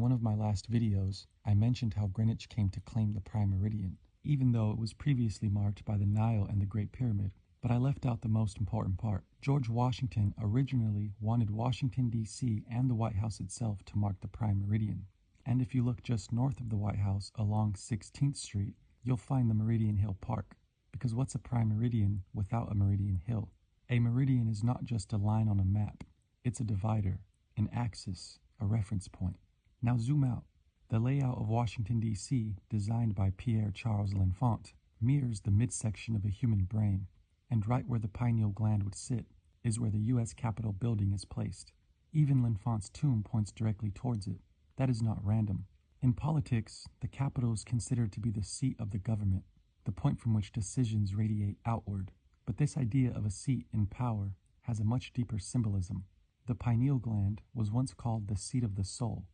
one of my last videos, I mentioned how Greenwich came to claim the prime meridian, even though it was previously marked by the Nile and the Great Pyramid. But I left out the most important part. George Washington originally wanted Washington, D.C. and the White House itself to mark the prime meridian. And if you look just north of the White House along 16th Street, you'll find the Meridian Hill Park. Because what's a prime meridian without a meridian hill? A meridian is not just a line on a map. It's a divider, an axis, a reference point. Now zoom out. The layout of Washington, D.C., designed by Pierre Charles L'Enfant, mirrors the midsection of a human brain, and right where the pineal gland would sit is where the U.S. Capitol building is placed. Even L'Enfant's tomb points directly towards it. That is not random. In politics, the Capitol is considered to be the seat of the government, the point from which decisions radiate outward. But this idea of a seat in power has a much deeper symbolism. The pineal gland was once called the seat of the soul,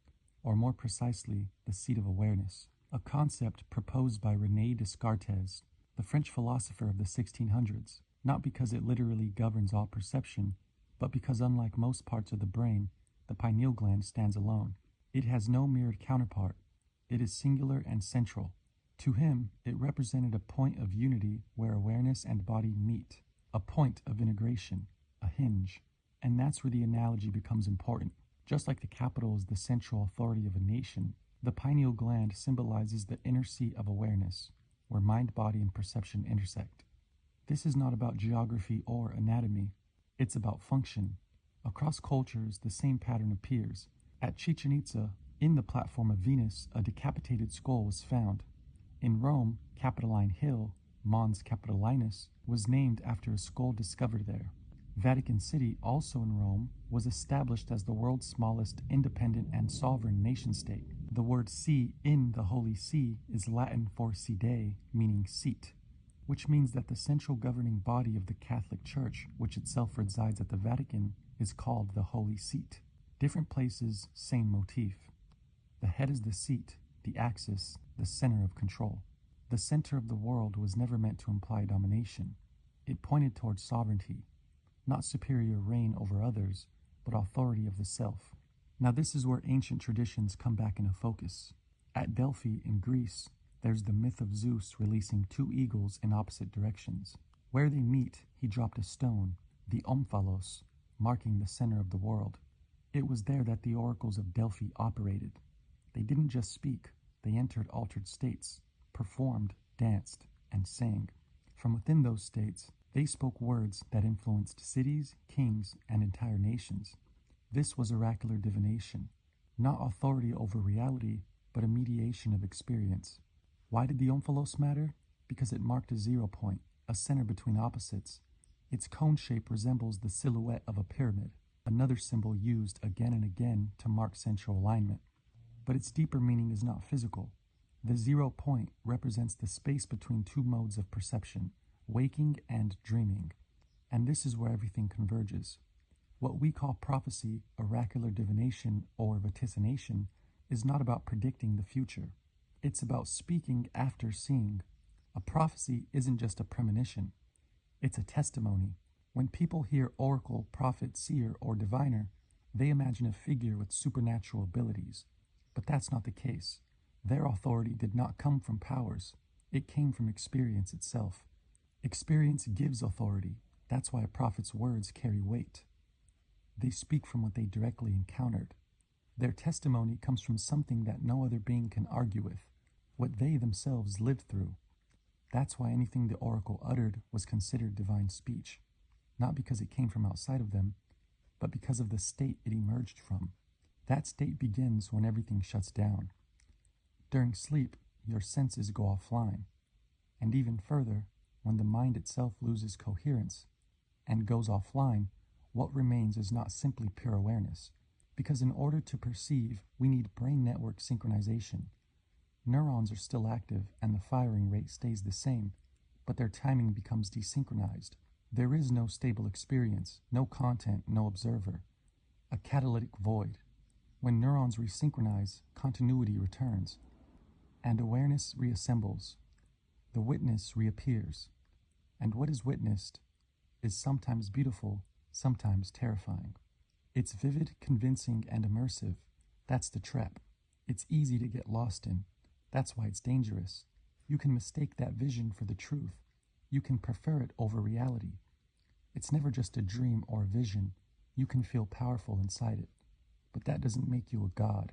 or more precisely, the seat of awareness, a concept proposed by René Descartes, the French philosopher of the 1600s, not because it literally governs all perception, but because unlike most parts of the brain, the pineal gland stands alone. It has no mirrored counterpart. It is singular and central. To him, it represented a point of unity where awareness and body meet, a point of integration, a hinge. And that's where the analogy becomes important. Just like the Capitol is the central authority of a nation, the pineal gland symbolizes the inner seat of awareness, where mind, body, and perception intersect. This is not about geography or anatomy. It's about function. Across cultures, the same pattern appears. At Chichen Itza, in the platform of Venus, a decapitated skull was found. In Rome, Capitoline Hill, Mons Capitolinus, was named after a skull discovered there. Vatican City, also in Rome, was established as the world's smallest independent and sovereign nation-state. The word see in the Holy See is Latin for sede, meaning seat, which means that the central governing body of the Catholic Church, which itself resides at the Vatican, is called the Holy Seat. Different places, same motif. The head is the seat, the axis, the center of control. The center of the world was never meant to imply domination. It pointed towards sovereignty, not superior reign over others, but authority of the self. Now this is where ancient traditions come back into focus. At Delphi in Greece, there's the myth of Zeus releasing two eagles in opposite directions. Where they meet, he dropped a stone, the omphalos, marking the center of the world. It was there that the oracles of Delphi operated. They didn't just speak, they entered altered states, performed, danced, and sang. From within those states, they spoke words that influenced cities, kings, and entire nations. This was oracular divination, not authority over reality, but a mediation of experience. Why did the omphalos matter? Because it marked a 0 point, a center between opposites. Its cone shape resembles the silhouette of a pyramid, another symbol used again and again to mark central alignment. But its deeper meaning is not physical. The 0 point represents the space between two modes of perception, waking and dreaming. And this is where everything converges. What we call prophecy, oracular divination, or vaticination is not about predicting the future. It's about speaking after seeing. A prophecy isn't just a premonition. It's a testimony. When people hear oracle, prophet, seer, or diviner, they imagine a figure with supernatural abilities. But that's not the case. Their authority did not come from powers. It came from experience itself. Experience gives authority. That's why a prophet's words carry weight. They speak from what they directly encountered. Their testimony comes from something that no other being can argue with, what they themselves lived through. That's why anything the oracle uttered was considered divine speech, not because it came from outside of them, but because of the state it emerged from. That state begins when everything shuts down. During sleep, your senses go offline, and even further, when the mind itself loses coherence and goes offline, what remains is not simply pure awareness, because in order to perceive, we need brain network synchronization. Neurons are still active and the firing rate stays the same, but their timing becomes desynchronized. There is no stable experience, no content, no observer. A catalytic void. When neurons resynchronize, continuity returns, and awareness reassembles. The witness reappears, and what is witnessed is sometimes beautiful, sometimes terrifying. It's vivid, convincing, and immersive. That's the trap. It's easy to get lost in. That's why it's dangerous. You can mistake that vision for the truth. You can prefer it over reality. It's never just a dream or a vision. You can feel powerful inside it. But that doesn't make you a god.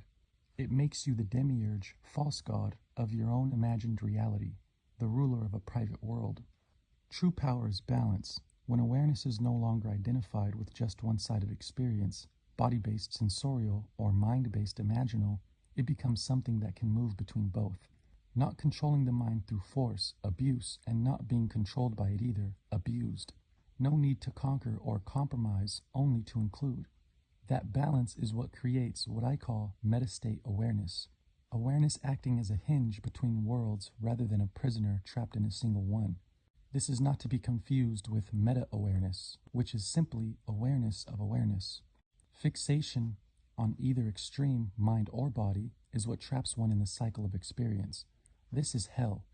It makes you the demiurge, false god, of your own imagined reality, the ruler of a private world. True power is balance. When awareness is no longer identified with just one side of experience, body-based sensorial or mind-based imaginal, it becomes something that can move between both. Not controlling the mind through force, abuse, and not being controlled by it either, abused. No need to conquer or compromise, only to include. That balance is what creates what I call metastate awareness. Awareness acting as a hinge between worlds rather than a prisoner trapped in a single one. This is not to be confused with meta-awareness, which is simply awareness of awareness. Fixation on either extreme, mind or body, is what traps one in the cycle of experience. This is hell.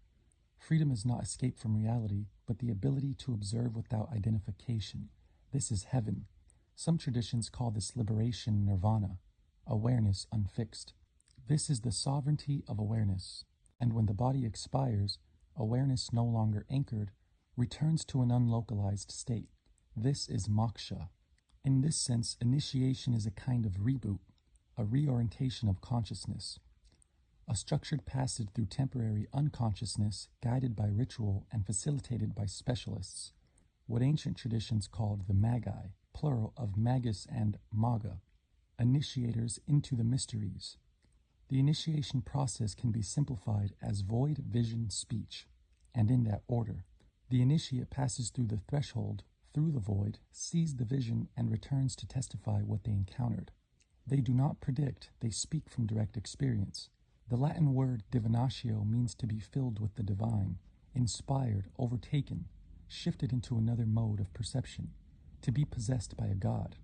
Freedom is not escape from reality, but the ability to observe without identification. This is heaven. Some traditions call this liberation nirvana, awareness unfixed. This is the sovereignty of awareness. And when the body expires, awareness no longer anchored, returns to an unlocalized state. This is moksha. In this sense, initiation is a kind of reboot, a reorientation of consciousness. A structured passage through temporary unconsciousness guided by ritual and facilitated by specialists, what ancient traditions called the magi, plural of magus and maga, initiators into the mysteries. The initiation process can be simplified as void, vision, speech, and in that order. The initiate passes through the threshold, through the void, sees the vision, and returns to testify what they encountered. They do not predict, they speak from direct experience. The Latin word divinatio means to be filled with the divine, inspired, overtaken, shifted into another mode of perception, to be possessed by a god.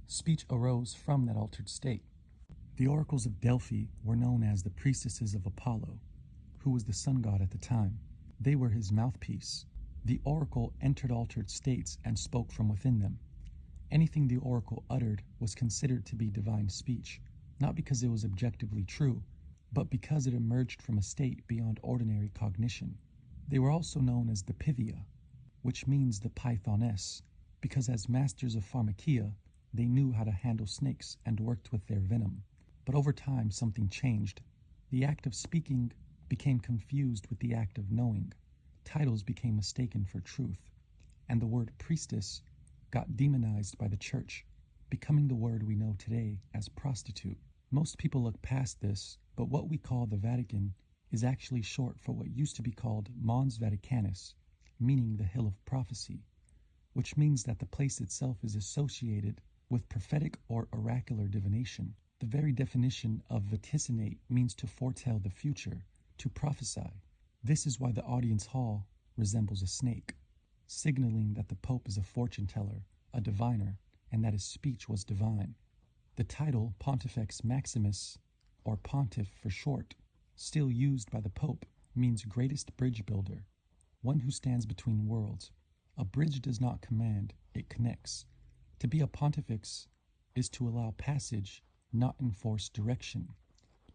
Speech arose from that altered state. The oracles of Delphi were known as the priestesses of Apollo, who was the sun god at the time. They were his mouthpiece. The oracle entered altered states and spoke from within them. Anything the oracle uttered was considered to be divine speech, not because it was objectively true, but because it emerged from a state beyond ordinary cognition. They were also known as the Pythia, which means the pythoness, because as masters of pharmakia, they knew how to handle snakes and worked with their venom. But over time, something changed. The act of speaking became confused with the act of knowing. Titles became mistaken for truth, and the word priestess got demonized by the church, becoming the word we know today as prostitute. Most people look past this, but what we call the Vatican is actually short for what used to be called Mons Vaticanus, meaning the Hill of Prophecy, which means that the place itself is associated with prophetic or oracular divination. The very definition of vaticinate means to foretell the future, to prophesy. This is why the audience hall resembles a snake, signaling that the Pope is a fortune teller, a diviner, and that his speech was divine. The title Pontifex Maximus, or Pontiff for short, still used by the Pope, means greatest bridge builder, one who stands between worlds. A bridge does not command, it connects. To be a pontifex is to allow passage, not enforce direction,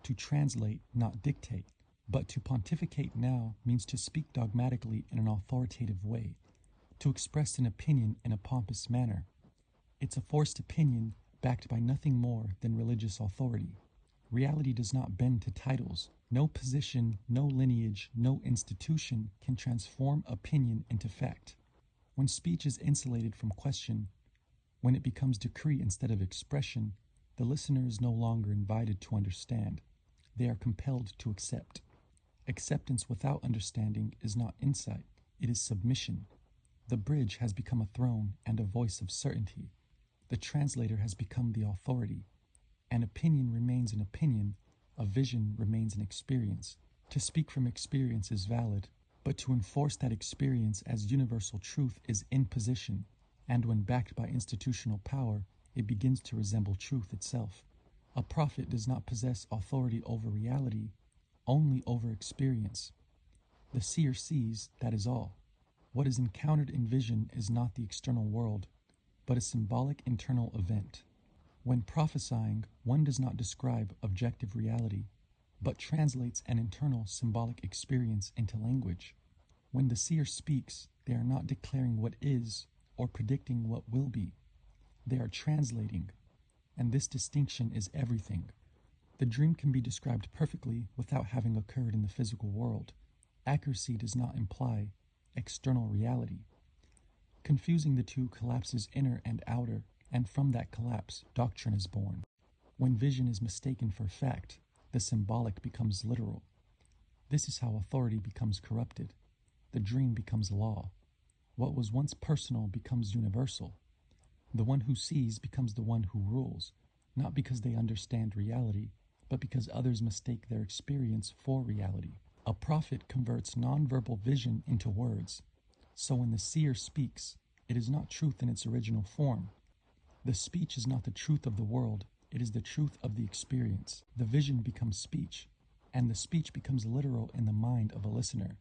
to translate, not dictate. But to pontificate now means to speak dogmatically in an authoritative way, to express an opinion in a pompous manner. It's a forced opinion backed by nothing more than religious authority. Reality does not bend to titles. No position, no lineage, no institution can transform opinion into fact. When speech is insulated from question, when it becomes decree instead of expression, the listener is no longer invited to understand. They are compelled to accept. Acceptance without understanding is not insight, it is submission. The bridge has become a throne and a voice of certainty. The translator has become the authority. An opinion remains an opinion, a vision remains an experience. To speak from experience is valid, but to enforce that experience as universal truth is imposition, and when backed by institutional power, it begins to resemble truth itself. A prophet does not possess authority over reality, only over experience. The seer sees, that is all. What is encountered in vision is not the external world, but a symbolic internal event. When prophesying, one does not describe objective reality, but translates an internal symbolic experience into language. When the seer speaks, they are not declaring what is or predicting what will be. They are translating, and this distinction is everything. The dream can be described perfectly without having occurred in the physical world. Accuracy does not imply external reality. Confusing the two collapses inner and outer, and from that collapse, doctrine is born. When vision is mistaken for fact, the symbolic becomes literal. This is how authority becomes corrupted. The dream becomes law. What was once personal becomes universal. The one who sees becomes the one who rules, not because they understand reality, but because others mistake their experience for reality. A prophet converts nonverbal vision into words. So when the seer speaks, it is not truth in its original form. The speech is not the truth of the world, it is the truth of the experience. The vision becomes speech, and the speech becomes literal in the mind of a listener,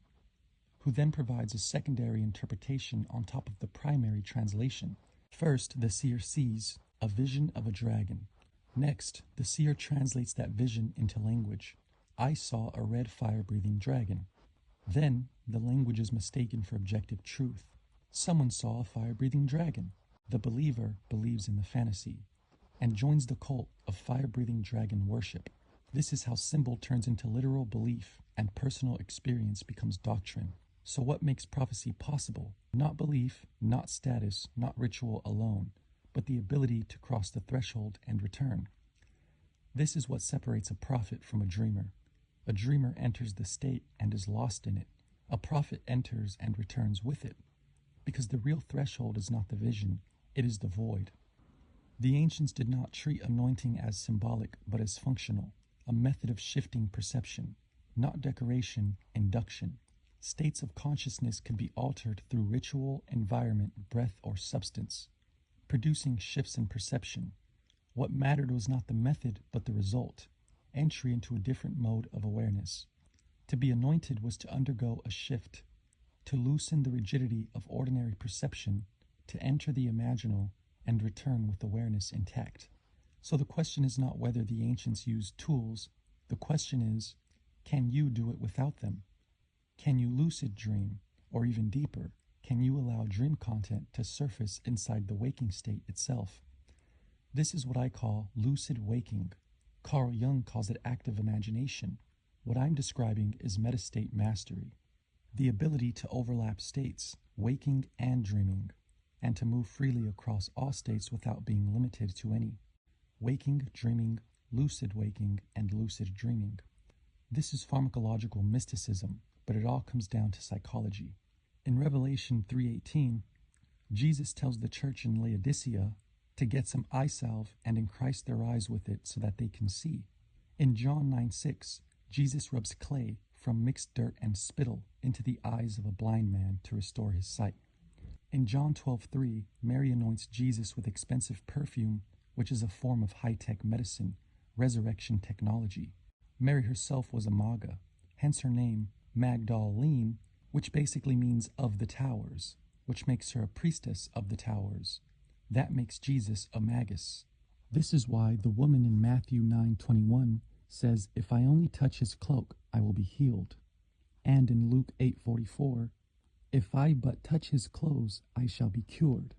who then provides a secondary interpretation on top of the primary translation. First, the seer sees a vision of a dragon. Next, the seer translates that vision into language. I saw a red fire-breathing dragon. Then, the language is mistaken for objective truth. Someone saw a fire-breathing dragon. The believer believes in the fantasy and joins the cult of fire-breathing dragon worship. This is how symbol turns into literal belief and personal experience becomes doctrine. So what makes prophecy possible? Not belief, not status, not ritual alone, but the ability to cross the threshold and return. This is what separates a prophet from a dreamer. A dreamer enters the state and is lost in it. A prophet enters and returns with it. Because the real threshold is not the vision, it is the void. The ancients did not treat anointing as symbolic, but as functional, a method of shifting perception, not decoration, induction. States of consciousness could be altered through ritual, environment, breath, or substance, producing shifts in perception. What mattered was not the method, but the result, entry into a different mode of awareness. To be anointed was to undergo a shift, to loosen the rigidity of ordinary perception, to enter the imaginal, and return with awareness intact. So the question is not whether the ancients used tools, the question is, can you do it without them? Can you lucid dream, or even deeper, can you allow dream content to surface inside the waking state itself? This is what I call lucid waking. Carl Jung calls it active imagination. What I'm describing is metastate mastery, the ability to overlap states, waking and dreaming, and to move freely across all states without being limited to any. Waking, dreaming, lucid waking, and lucid dreaming. This is pharmacological mysticism, but it all comes down to psychology. In Revelation 3:18, Jesus tells the church in Laodicea to get some eye salve and enchrist their eyes with it so that they can see. In John 9:6, Jesus rubs clay from mixed dirt and spittle into the eyes of a blind man to restore his sight. In John 12:3, Mary anoints Jesus with expensive perfume, which is a form of high-tech medicine, resurrection technology. Mary herself was a Maga, hence her name, Magdalene, which basically means of the towers, which makes her a priestess of the towers. That makes Jesus a magus. This is why the woman in Matthew 9:21 says, "If I only touch his cloak, I will be healed." And in Luke 8:44, "If I but touch his clothes, I shall be cured."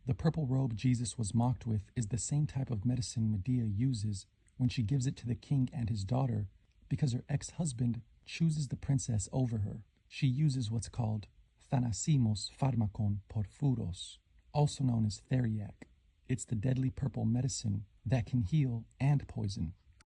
The purple robe Jesus was mocked with is the same type of medicine Medea uses when she gives it to the king and his daughter because her ex-husband chooses the princess over her. She uses what's called thanasimos pharmakon porphyros, also known as theriac. It's the deadly purple medicine that can heal and poison.